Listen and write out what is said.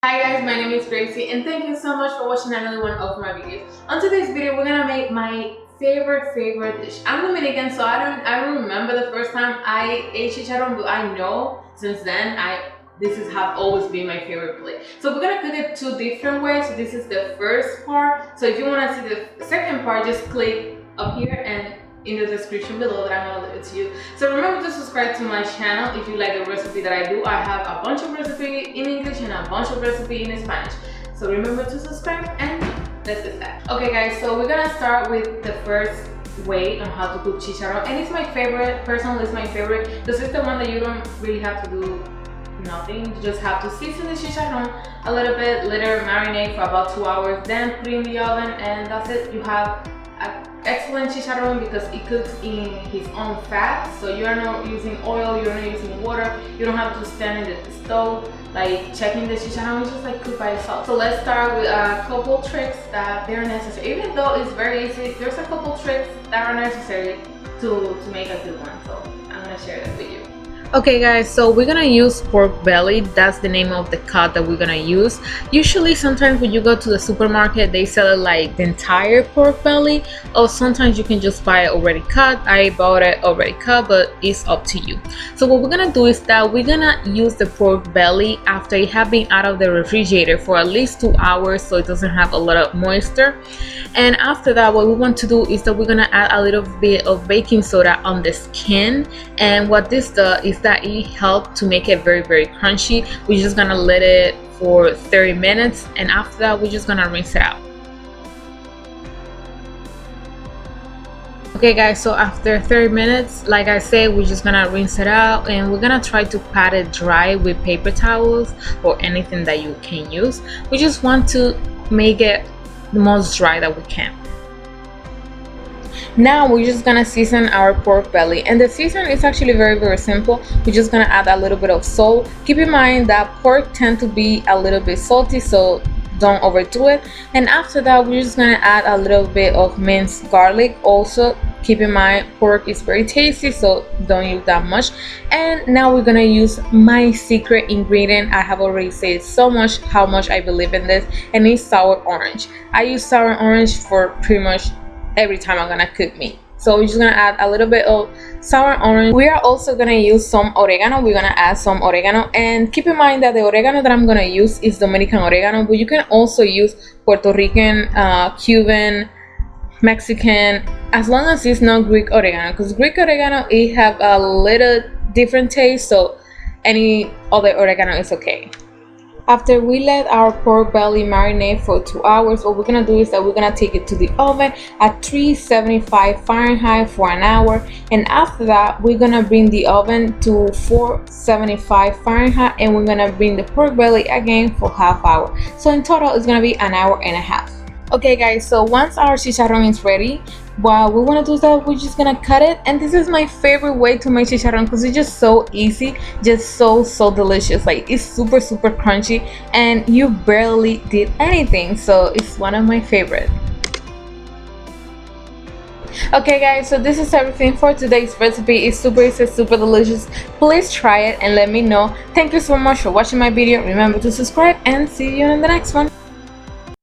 Hi guys, my name is Gracie and thank you so much for watching another one of my videos. On today's video, we're gonna make my favorite dish. I'm Dominican, so I don't remember the first time I ate chicharrón, but I know since then this have always been my favorite plate. So we're gonna cook it two different ways. So this is the first part. So if you wanna see the second part, just click up here and in the description below that I'm gonna leave it to you. So remember to subscribe to my channel if you like the recipe that I do. I have a bunch of recipes in English and a bunch of recipes in Spanish. So remember to subscribe and let's get started. Okay guys, so we're gonna start with the first way on how to cook chicharrón, and it's my favorite. Personally, it's my favorite. This is the one that you don't really have to do nothing. You just have to season the chicharrón a little bit, let it marinate for about 2 hours, then put it in the oven, and that's it. You have an excellent chicharrón because it cooks in his own fat, so you're not using oil, you're not using water, you don't have to stand in the stove like checking the chicharrón. It's just like cook by itself. So let's start with a couple tricks that they're necessary. Even though it's very easy, there's a couple tricks that are necessary to make a good one, so I'm gonna share that with you. Okay guys, so we're gonna use pork belly. That's the name of the cut that we're gonna use. Usually sometimes when you go to the supermarket, they sell it like the entire pork belly, or sometimes you can just buy it already cut. I bought it already cut, but it's up to you. So what we're gonna do is that we're gonna use the pork belly after it have been out of the refrigerator for at least 2 hours, so it doesn't have a lot of moisture. And after that, what we want to do is that we're gonna add a little bit of baking soda on the skin, and what this does is that it helps to make it very crunchy. We're just gonna let it for 30 minutes, and after that we're just gonna rinse it out. Okay guys, so after 30 minutes, like I said, we're just gonna rinse it out, and we're gonna try to pat it dry with paper towels or anything that you can use. We just want to make it the most dry that we can. Now we're just gonna season our pork belly, and the season is actually very simple. We're just gonna add a little bit of salt. Keep in mind that pork tend to be a little bit salty, so don't overdo it. And after that, we're just gonna add a little bit of minced garlic. Also keep in mind pork is very tasty, so don't use that much. And now we're gonna use my secret ingredient. I have already said so much how much I believe in this, and it's sour orange. I use sour orange for pretty much every time I'm gonna cook meat. So we're just gonna add a little bit of sour orange. We are also gonna use some oregano. We're gonna add some oregano, and keep in mind that the oregano that I'm gonna use is Dominican oregano, but you can also use Puerto Rican, Cuban, Mexican, as long as it's not Greek oregano, because Greek oregano it have a little different taste, so any other oregano is okay. After we let our pork belly marinate for 2 hours, what we're gonna do is that we're gonna take it to the oven at 375 Fahrenheit for an hour, and after that we're gonna bring the oven to 475 Fahrenheit, and we're gonna bring the pork belly again for half hour. So in total it's gonna be an hour and a half. Okay guys, so once our chicharrón is ready, what we want to do is that we're just gonna cut it, and this is my favorite way to make chicharrón because it's just so easy, just so delicious. Like it's super crunchy, and you barely did anything, so it's one of my favorite. Okay guys, so this is everything for today's recipe. It's super easy, super delicious. Please try it and let me know. Thank you so much for watching my video. Remember to subscribe, and see you in the next one.